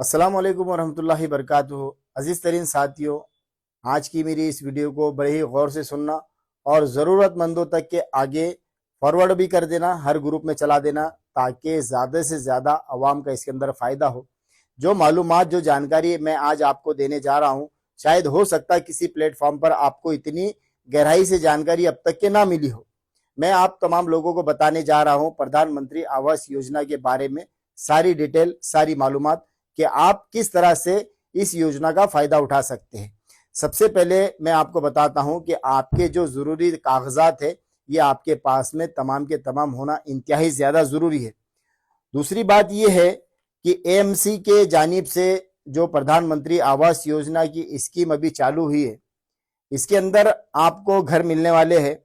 अस्सलाम वालेकुम वरहमतुल्लाहि वबरकातुहू। अजीज़ तरीन साथियों, आज की मेरी इस वीडियो को बड़े ही गौर से सुनना और ज़रूरतमंदों तक के आगे फॉरवर्ड भी कर देना, हर ग्रुप में चला देना, ताकि ज़्यादा से ज़्यादा अवाम का इसके अंदर फ़ायदा हो। जो मालूमात, जो जानकारी मैं आज आपको देने जा रहा हूँ, शायद हो सकता है किसी प्लेटफॉर्म पर आपको इतनी गहराई से जानकारी अब तक के ना मिली हो। मैं आप तमाम लोगों को बताने जा रहा हूँ प्रधानमंत्री आवास योजना के बारे में सारी डिटेल, सारी मालूमात कि आप किस तरह से इस योजना का फायदा उठा सकते हैं। सबसे पहले मैं आपको बताता हूं कि आपके जो जरूरी कागजात है ये आपके पास में तमाम के तमाम होना इंतहाई ज्यादा जरूरी है। दूसरी बात यह है कि एएमसी के जानिब से जो प्रधानमंत्री आवास योजना की स्कीम अभी चालू हुई है, इसके अंदर आपको घर मिलने वाले हैं,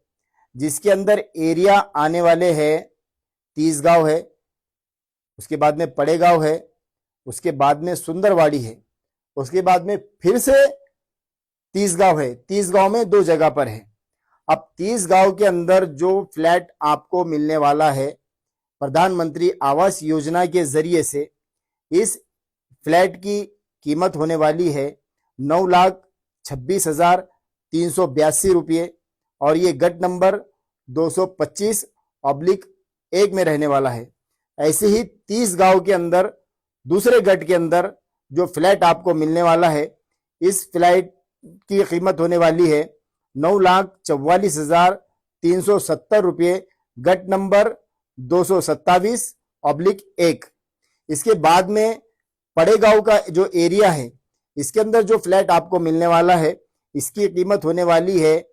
जिसके अंदर एरिया आने वाले हैं 30 गांव है, उसके बाद में पड़े गांव है, उसके बाद में सुंदरवाड़ी है, उसके बाद में फिर से 30 गांव है। 30 गांव में दो जगह पर है। अब 30 गांव के अंदर जो फ्लैट आपको मिलने वाला है प्रधानमंत्री आवास योजना के जरिए से, इस फ्लैट की कीमत होने वाली है 9,26,382 रुपये और ये गट नंबर 225/1 में रहने वाला है। ऐसे ही 30 गांव के अंदर दूसरे गट के अंदर जो फ्लैट आपको मिलने वाला है, इस फ्लैट की कीमत होने वाली है 9,44,370 रुपये, गट नंबर 227/1। इसके बाद में पड़े गांव का जो एरिया है, इसके अंदर जो फ्लैट आपको मिलने वाला है, इसकी कीमत होने वाली है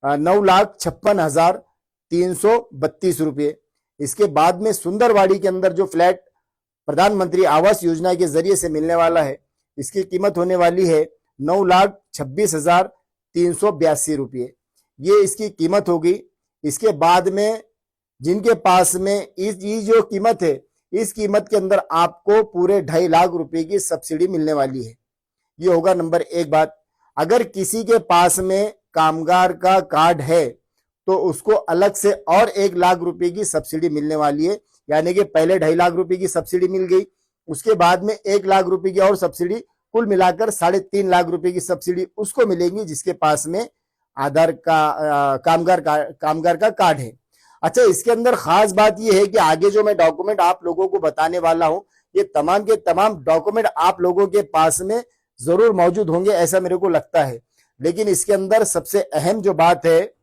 9,56,332 रुपये। इसके बाद में सुंदरवाड़ी के अंदर जो फ्लैट प्रधानमंत्री आवास योजना के जरिए से मिलने वाला है, इसकी कीमत होने वाली है 9,26,382 रुपये। ये इसकी कीमत होगी। इसके बाद में जिनके पास में ये जो कीमत है, इस कीमत के अंदर आपको पूरे 2.5 लाख रुपए की सब्सिडी मिलने वाली है। ये होगा नंबर एक बात। अगर किसी के पास में कामगार का कार्ड है तो उसको अलग से और 1 लाख रुपए की सब्सिडी मिलने वाली है। यानी कि पहले 2.5 लाख रुपए की सब्सिडी मिल गई, उसके बाद में 1 लाख रुपए की और सब्सिडी, कुल मिलाकर 3.5 लाख रुपए की सब्सिडी उसको मिलेगी जिसके पास में आधार का कामगार का कार्ड है। अच्छा, इसके अंदर खास बात यह है कि आगे जो मैं डॉक्यूमेंट आप लोगों को बताने वाला हूं, ये तमाम के तमाम डॉक्यूमेंट आप लोगों के पास में जरूर मौजूद होंगे, ऐसा मेरे को लगता है। लेकिन इसके अंदर सबसे अहम जो बात है,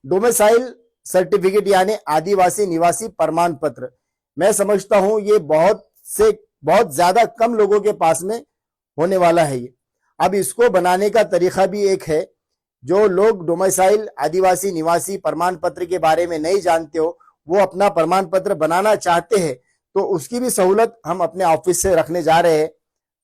डोमिसाइल सर्टिफिकेट यानी आदिवासी निवासी प्रमाण पत्र। मैं समझता हूं ये बहुत ज्यादा कम लोगों के पास में होने वाला है ये। अब इसको बनाने का तरीका भी एक है। जो लोग डोमिसाइल आदिवासी निवासी प्रमाण पत्र के बारे में नहीं जानते हो, वो अपना प्रमाण पत्र बनाना चाहते हैं, तो उसकी भी सहूलत हम अपने ऑफिस से रखने जा रहे हैं।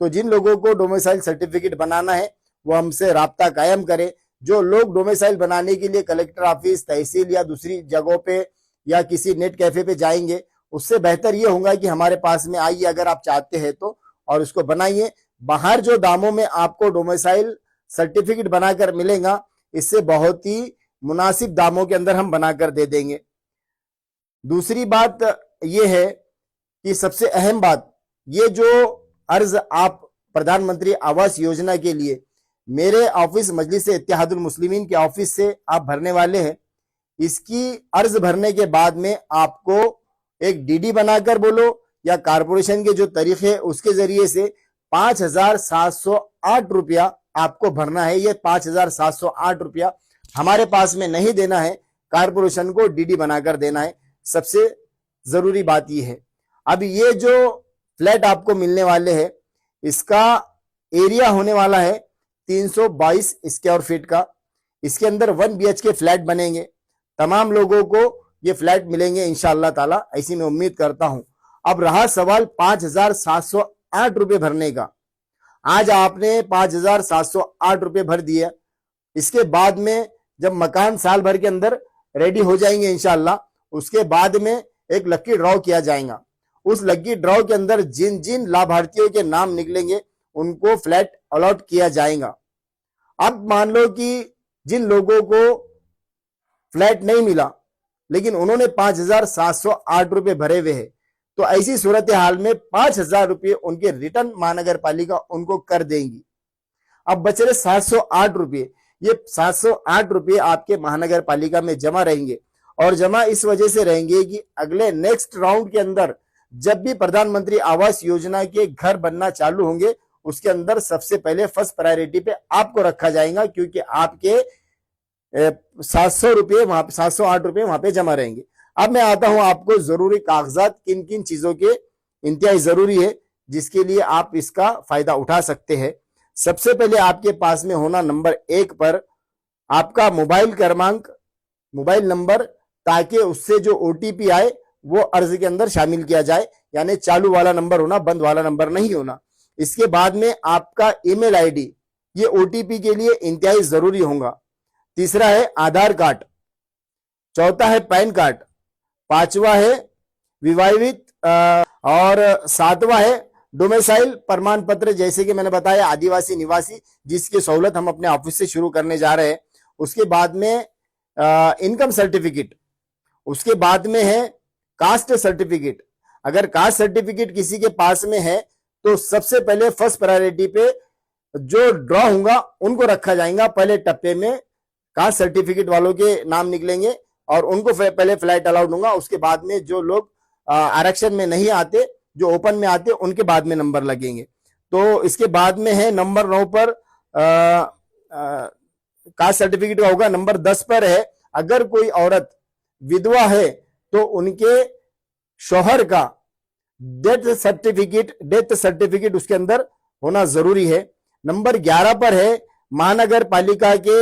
तो जिन लोगों को डोमिसाइल सर्टिफिकेट बनाना है वो हमसे राब्ता कायम करें। जो लोग डोमिसाइल बनाने के लिए कलेक्टर ऑफिस, तहसील या दूसरी जगहों पे या किसी नेट कैफे पे जाएंगे, उससे बेहतर ये होगा कि हमारे पास में आइए अगर आप चाहते हैं तो, और उसको बनाइए। बाहर जो दामों में आपको डोमिसाइल सर्टिफिकेट बनाकर मिलेगा, इससे बहुत ही मुनासिब दामों के अंदर हम बनाकर दे देंगे। दूसरी बात यह है कि सबसे अहम बात, ये जो अर्ज आप प्रधानमंत्री आवास योजना के लिए मेरे ऑफिस मजलिस इत्तेहादुल मुस्लिमीन के ऑफिस से आप भरने वाले हैं, इसकी अर्ज भरने के बाद में आपको एक डीडी बनाकर बोलो या कारपोरेशन के जो तरीके उसके जरिए से 5,708 रुपया आपको भरना है। ये 5,708 रुपया हमारे पास में नहीं देना है, कारपोरेशन को डीडी बनाकर देना है। सबसे जरूरी बात यह है। अब ये जो फ्लैट आपको मिलने वाले हैं, इसका एरिया होने वाला है 322 स्क्वायर फीट का। इसके अंदर 1 BHK फ्लैट बनेंगे। तमाम लोगों को ये फ्लैट मिलेंगे इंशाअल्लाह ताला, ऐसी मैं उम्मीद करता हूं। अब रहा सवाल 5,708 रुपये भरने का। आज आपने 5,708 रुपये भर दिया। इसके बाद में जब मकान साल भर के अंदर रेडी हो जाएंगे इंशाअल्लाह, उसके बाद में एक लकी ड्रॉ किया जाएगा। उस लकी ड्रॉ के अंदर जिन जिन लाभार्थियों के नाम निकलेंगे उनको फ्लैट अलॉट किया जाएगा। अब मान लो कि जिन लोगों को फ्लैट नहीं मिला लेकिन उन्होंने 5,708 रुपये भरे हुए हैं, तो ऐसी सूरत हाल में 5,000 रुपये उनके रिटर्न महानगर पालिका उनको कर देंगी। अब बच रहे 708 रुपये। ये 708 रुपये आपके महानगर पालिका में जमा रहेंगे, और जमा इस वजह से रहेंगे कि अगले नेक्स्ट राउंड के अंदर जब भी प्रधानमंत्री आवास योजना के घर बनना चालू होंगे, उसके अंदर सबसे पहले फर्स्ट प्रायोरिटी पे आपको रखा जाएगा, क्योंकि आपके 700 रुपये वहां पे 708 रुपये वहां पे जमा रहेंगे। अब मैं आता हूं आपको जरूरी कागजात किन किन चीजों के इंतहाई जरूरी है जिसके लिए आप इसका फायदा उठा सकते हैं। सबसे पहले आपके पास में होना नंबर 1 पर आपका मोबाइल क्रमांक, मोबाइल नंबर, ताकि उससे जो ओटीपी आए वो अर्ज के अंदर शामिल किया जाए, यानी चालू वाला नंबर होना, बंद वाला नंबर नहीं होना। इसके बाद में आपका ईमेल आईडी, ये ओटीपी के लिए इंतहाई जरूरी होगा। तीसरा है आधार कार्ड, चौथा है पैन कार्ड, पांचवा है विवाहित, और सातवां है डोमिसाइल प्रमाण पत्र, जैसे कि मैंने बताया आदिवासी निवासी, जिसकी सहूलत हम अपने ऑफिस से शुरू करने जा रहे हैं। उसके बाद में इनकम सर्टिफिकेट, उसके बाद में है कास्ट सर्टिफिकेट। अगर कास्ट सर्टिफिकेट किसी के पास में है तो सबसे पहले फर्स्ट प्रायोरिटी पे जो ड्रॉ होगा उनको रखा जाएगा। पहले टप्पे में कास्ट सर्टिफिकेट वालों के नाम निकलेंगे और उनको पहले फ्लाइट अलाउड होगा। उसके बाद में जो लोग आरक्षण में नहीं आते, जो ओपन में आते, उनके बाद में नंबर लगेंगे। तो इसके बाद में है नंबर 9 पर कास्ट सर्टिफिकेट का होगा। नंबर 10 पर है अगर कोई औरत विधवा है तो उनके शौहर का डेथ सर्टिफिकेट उसके अंदर होना जरूरी है। नंबर 11 पर है महानगर पालिका के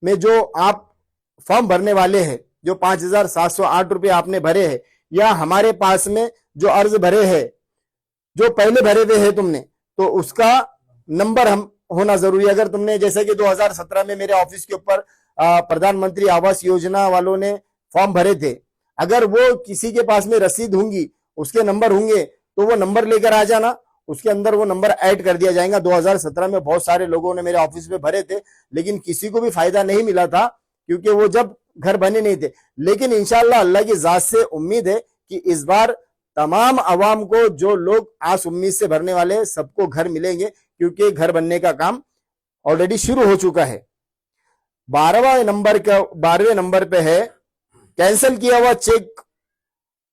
में जो आप फॉर्म भरने वाले हैं, जो 5,708 रुपये आपने भरे हैं, या हमारे पास में जो अर्ज भरे हैं, जो पहले भरे हुए हैं तुमने, तो उसका नंबर हम होना जरूरी है। अगर तुमने जैसे कि 2017 में मेरे ऑफिस के ऊपर प्रधानमंत्री आवास योजना वालों ने फॉर्म भरे थे, अगर वो किसी के पास में रसीद होंगी, उसके नंबर होंगे, तो वो नंबर लेकर आ जाना, उसके अंदर वो नंबर ऐड कर दिया जाएगा। 2017 में बहुत सारे लोगों ने मेरे ऑफिस में भरे थे, लेकिन किसी को भी फायदा नहीं मिला था, क्योंकि वो जब घर बने नहीं थे। लेकिन इंशाअल्लाह अल्लाह की जात से उम्मीद है कि इस बार तमाम आवाम को, जो लोग आस उम्मीद से भरने वाले हैं, सबको घर मिलेंगे, क्योंकि घर बनने का काम ऑलरेडी शुरू हो चुका है। 12वें नंबर पे है कैंसिल किया हुआ चेक,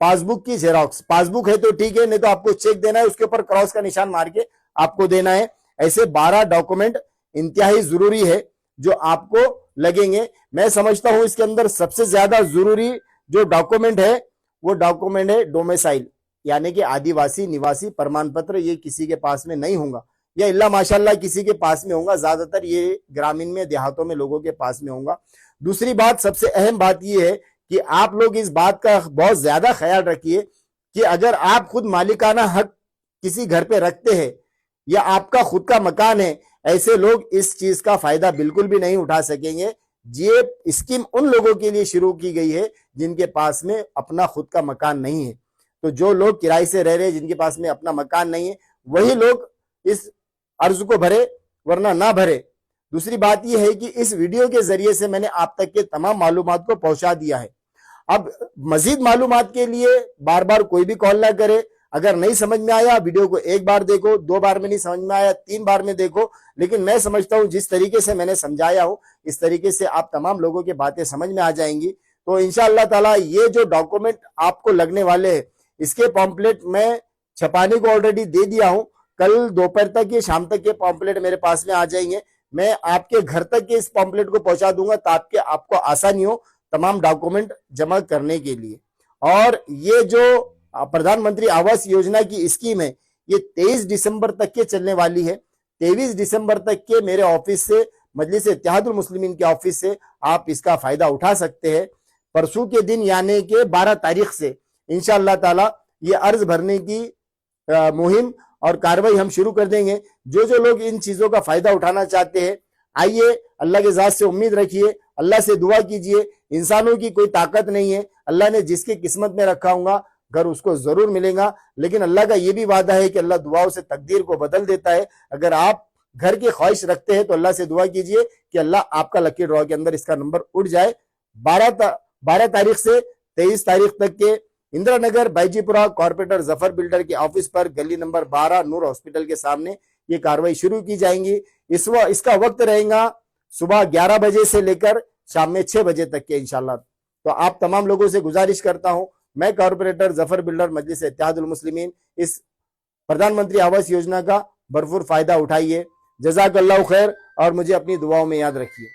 पासबुक की जेरॉक्स। पासबुक है तो ठीक है, नहीं तो आपको चेक देना है, उसके ऊपर क्रॉस का निशान मार के आपको देना है। ऐसे 12 डॉक्यूमेंट इंतहाई जरूरी है जो आपको लगेंगे। मैं समझता हूं इसके अंदर सबसे ज्यादा जरूरी जो डॉक्यूमेंट है वो डॉक्यूमेंट है डोमिसाइल, यानी कि आदिवासी निवासी प्रमाण पत्र। ये किसी के पास में नहीं होगा, या इल्ला माशाल्लाह किसी के पास में होगा, ज्यादातर ये ग्रामीण में, देहातों में लोगों के पास में होगा। दूसरी बात, सबसे अहम बात ये है कि आप लोग इस बात का बहुत ज्यादा ख्याल रखिए कि अगर आप खुद मालिकाना हक किसी घर पे रखते हैं या आपका खुद का मकान है, ऐसे लोग इस चीज का फायदा बिल्कुल भी नहीं उठा सकेंगे। ये स्कीम उन लोगों के लिए शुरू की गई है जिनके पास में अपना खुद का मकान नहीं है। तो जो लोग किराए से रह रहे हैं, जिनके पास में अपना मकान नहीं है, वही लोग इस अर्ज को भरे, वरना ना भरे। दूसरी बात यह है कि इस वीडियो के जरिए से मैंने आप तक के तमाम मालूमात को पहुंचा दिया है। अब मजीद मालूमात के लिए बार बार कोई भी कॉल ना करे। अगर नहीं समझ में आया, वीडियो को एक बार देखो, 2 बार में नहीं समझ में आया, 3 बार में देखो। लेकिन मैं समझता हूं जिस तरीके से मैंने समझाया हूं, इस तरीके से आप तमाम लोगों की बातें समझ में आ जाएंगी। तो इंशाअल्लाह ताला ये जो डॉक्यूमेंट आपको लगने वाले हैं, इसके पॉम्पलेट मैं छपाने को ऑलरेडी दे दिया हूं। कल दोपहर तक या शाम तक के पॉम्पलेट मेरे पास में आ जाएंगे। मैं आपके घर तक के इस पॉम्पलेट को पहुंचा दूंगा ताकि आपको आसानी हो तमाम डॉक्यूमेंट जमा करने के लिए। और ये जो प्रधानमंत्री आवास योजना की स्कीम है, ये 23 दिसंबर तक के चलने वाली है। 23 दिसंबर तक के मेरे ऑफिस से, मजलिस इत्तेहादुल मुस्लिमीन के ऑफिस से आप इसका फायदा उठा सकते हैं। परसों के दिन यानी कि 12 तारीख से इंशाअल्लाह ताला ये अर्ज भरने की मुहिम और कार्रवाई हम शुरू कर देंगे। जो लोग इन चीजों का फायदा उठाना चाहते हैं, आइए, अल्लाह के ज़ात से उम्मीद रखिए, अल्लाह से दुआ कीजिए। इंसानों की कोई ताकत नहीं है, अल्लाह ने जिसके किस्मत में रखा होगा घर उसको जरूर मिलेगा। लेकिन अल्लाह का यह भी वादा है कि अल्लाह दुआओं से तकदीर को बदल देता है। अगर आप घर की ख्वाहिश रखते हैं तो अल्लाह से दुआ कीजिए कि अल्लाह आपका लकी ड्रॉ के अंदर इसका नंबर उड़ जाए। 12 तारीख से 23 तारीख तक के इंदिरा नगर बाईजीपुरा कॉर्पोरेटर जफर बिल्डर के ऑफिस पर गली नंबर 12 नूर हॉस्पिटल के सामने ये कार्रवाई शुरू की जाएंगी। इसका वक्त रहेगा सुबह 11 बजे से लेकर शाम में 6 बजे तक के इंशाल्लाह। तो आप तमाम लोगों से गुजारिश करता हूं, मैं कॉर्पोरेटर जफर बिल्डर मजलिस इत्तेहादुल मुस्लिमीन, इस प्रधानमंत्री आवास योजना का भरपूर फायदा उठाइए। जज़ाकल्लाहु खैर और मुझे अपनी दुआओं में याद रखिए।